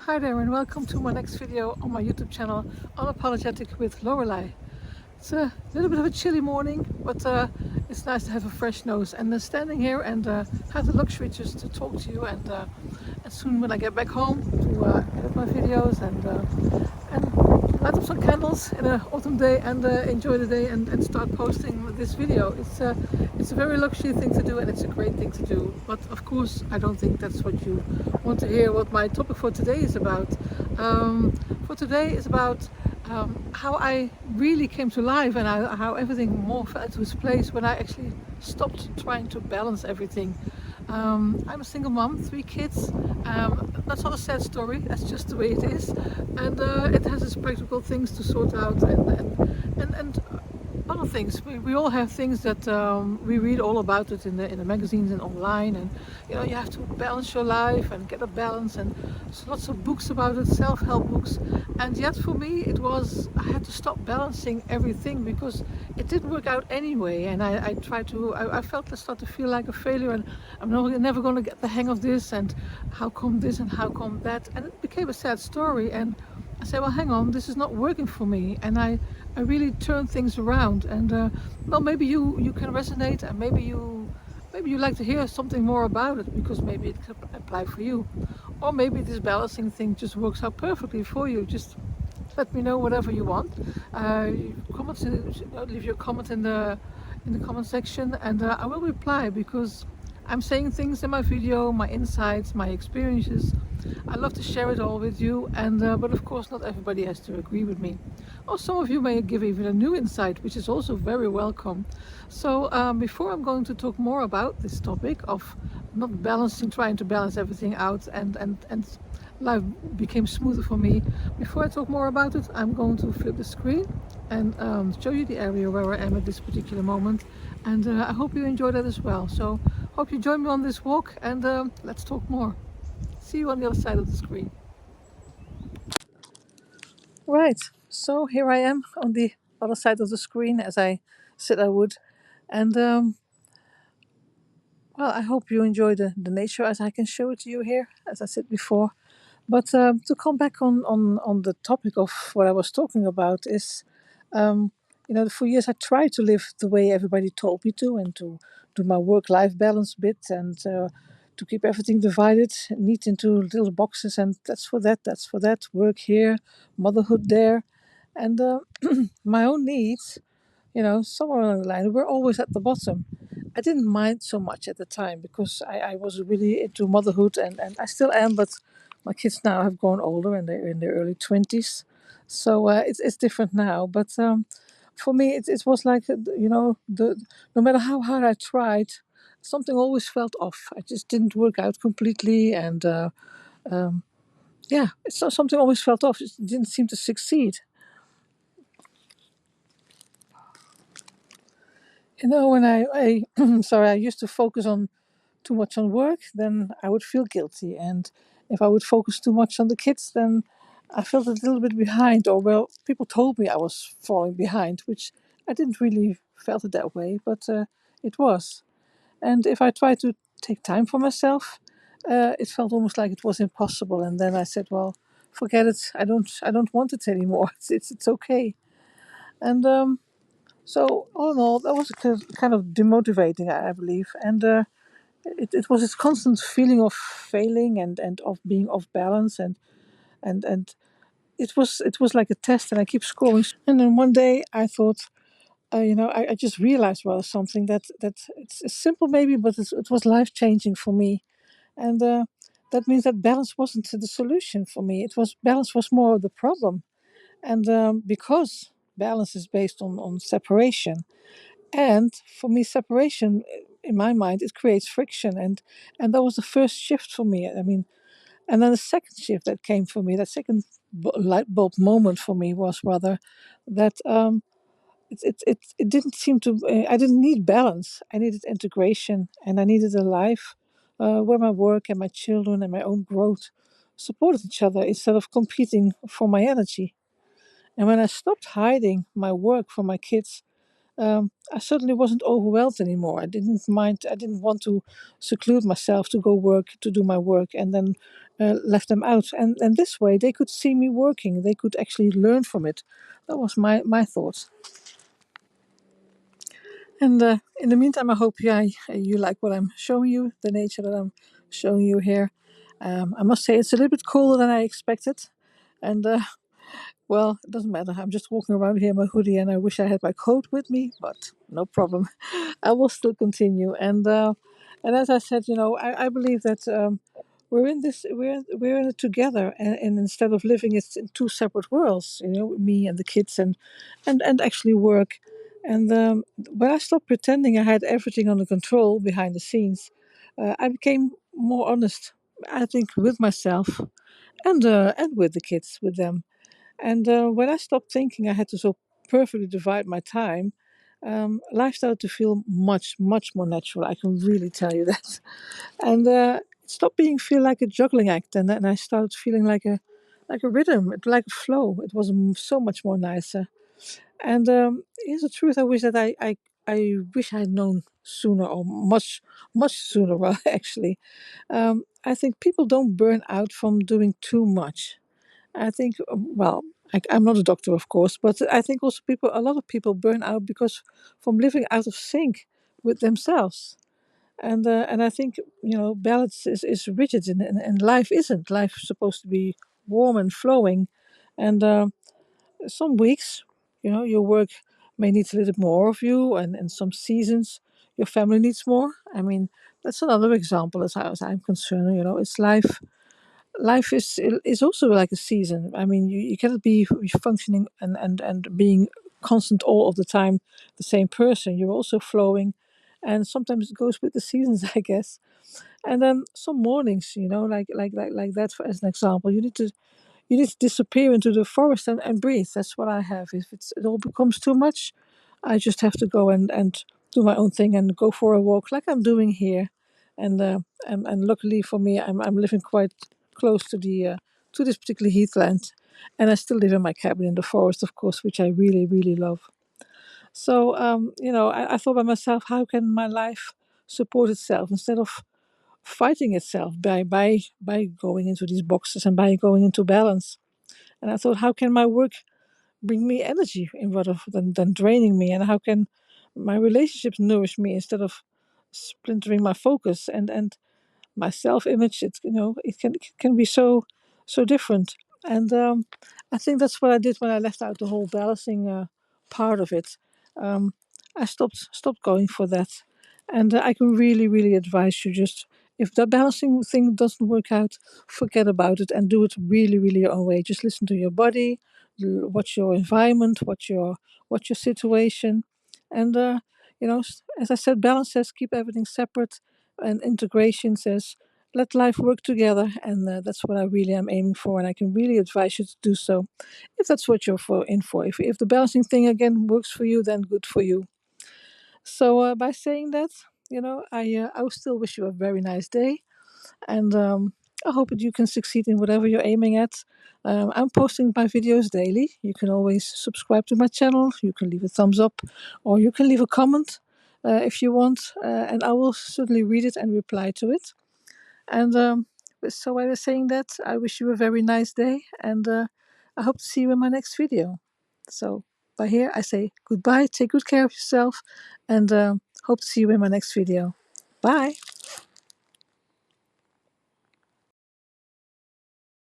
Hi there and welcome to my next video on my YouTube channel, Unapologetic with Lorelei. It's a little bit of a chilly morning, but it's nice to have a fresh nose and standing here and have the luxury just to talk to you and soon when I get back home to edit my videos and light up some candles in an autumn day and enjoy the day and start posting this video. It's a very luxury thing to do and it's a great thing to do, but of course I don't think that's what you want to hear. What my topic for today is about. For today is about how I really came to life and how everything more fell into its place when I actually stopped trying to balance everything. I'm a single mom, 3 kids. That's not a sad story, that's just the way it is. And it has its practical things to sort out and other things. We all have things that we read all about it in the magazines and online, and you have to balance your life and get a balance, and there's lots of books about it, self-help books. And yet for me it was, I had to stop balancing everything because it didn't work out anyway, and I tried to, I felt I started to feel like a failure, and I'm never going to get the hang of this, and how come this and how come that, and it became a sad story. And I said, well, hang on, this is not working for me, and I really turned things around. And well, maybe you can resonate, and maybe you like to hear something more about it because maybe it could apply for you, or maybe this balancing thing just works out perfectly for you. Just let me know whatever you want. Comments, leave your comment in the comment section, and I will reply because I'm saying things in my video, my insights, my experiences. I love to share it all with you, and but of course not everybody has to agree with me. Or some of you may give even a new insight, which is also very welcome. So before I'm going to talk more about this topic of not balancing, trying to balance everything out, and life became smoother for me. Before I talk more about it, I'm going to flip the screen and show you the area where I am at this particular moment. And I hope you enjoy that as well. So hope you join me on this walk, and let's talk more. See you on the other side of the screen. Right, so here I am on the other side of the screen as I said I would. And well, I hope you enjoy the nature as I can show it to you here, as I said before. But to come back on the topic of what I was talking about is, um, for years I tried to live the way everybody told me to, and to do my work-life balance bit, and to keep everything divided, neat into little boxes, and that's for that, work here, motherhood there, and my own needs, somewhere along the line, were always at the bottom. I didn't mind so much at the time because I was really into motherhood, and I still am, but my kids now have grown older and they're in their early 20s. So it's different now. But for me, it was like, no matter how hard I tried, something always felt off. I just didn't work out completely. And um, yeah, something always felt off. It didn't seem to succeed. When sorry, I used to focus on too much on work, then I would feel guilty. And if I would focus too much on the kids, then I felt a little bit behind. Or, well, people told me I was falling behind, which I didn't really felt it that way, but it was. And if I tried to take time for myself, it felt almost like it was impossible. And then I said, well, forget it. I don't want it anymore. It's okay. And so all in all, that was kind of demotivating, I believe. And it was this constant feeling of failing and of being off balance, and it was like a test, and I keep scoring. And then one day I thought, I just realized, well, something that it's simple maybe, but it was life changing for me. And that means that balance wasn't the solution for me. Balance was more of the problem. And because balance is based on separation, and for me, separation, in my mind, it creates friction, and that was the first shift for me. I mean, and then the second shift that came for me, that second light bulb moment for me was rather that it didn't seem to. I didn't need balance. I needed integration, and I needed a life where my work and my children and my own growth supported each other instead of competing for my energy. And when I stopped hiding my work from my kids, I certainly wasn't overwhelmed anymore. I didn't mind. I didn't want to seclude myself to go work to do my work and then left them out. And this way they could see me working. They could actually learn from it. That was my thoughts. And in the meantime, I hope you like what I'm showing you, the nature that I'm showing you here. I must say it's a little bit colder than I expected, and well, it doesn't matter. I'm just walking around here in my hoodie, and I wish I had my coat with me, but no problem. I will still continue. And as I said, I believe that we're in this, we're in it together, and instead of living it in two separate worlds, me and the kids, and actually work. And when I stopped pretending I had everything under control behind the scenes, I became more honest. I think with myself and with the kids, with them. And when I stopped thinking I had to so perfectly divide my time, life started to feel much, much more natural. I can really tell you that. And it stopped feel like a juggling act, and I started feeling like a rhythm, like a flow. It was so much more nicer. And here's the truth: I wish that I wish I had known sooner, or much, much sooner. Well, actually, I think people don't burn out from doing too much. I think, well, I'm not a doctor, of course, but I think also a lot of people burn out because from living out of sync with themselves. And I think, balance is rigid, and life isn't. Life is supposed to be warm and flowing. And some weeks, your work may need a little bit more of you, and some seasons, your family needs more. I mean, that's another example as far as I'm concerned. It's life is also like a season. I mean, you cannot be functioning and being constant all of the time the same person. You're also flowing, and sometimes it goes with the seasons, I guess. And then some mornings, like that for, as an example, you need to disappear into the forest and breathe. That's what I have. If it all becomes too much, I just have to go and do my own thing and go for a walk like I'm doing here. And luckily for me, I'm living quite close to this particular heathland, and I still live in my cabin in the forest, of course, which I really really love. So I thought by myself, how can my life support itself instead of fighting itself by going into these boxes and by going into balance? And I thought, how can my work bring me energy rather than draining me? And how can my relationships nourish me instead of splintering my focus? And my self-image, it can be so different. And I think that's what I did when I left out the whole balancing part of it. um, I stopped going for that. And I can really really advise you, just if the balancing thing doesn't work out, forget about it and do it really really your own way. Just listen to your body, watch your environment, watch your situation. And as I said, balance says keep everything separate, and integration says let life work together. And that's what I really am aiming for, and I can really advise you to do so if that's what you're in for. If the balancing thing again works for you, then good for you. So by saying that, I will still wish you a very nice day. And I hope that you can succeed in whatever you're aiming at. I'm posting my videos daily. You can always subscribe to my channel. You can leave a thumbs up, or you can leave a comment if you want, and I will certainly read it and reply to it. And so I was saying that I wish you a very nice day, and I hope to see you in my next video. So by here I say goodbye, take good care of yourself, and hope to see you in my next video. Bye.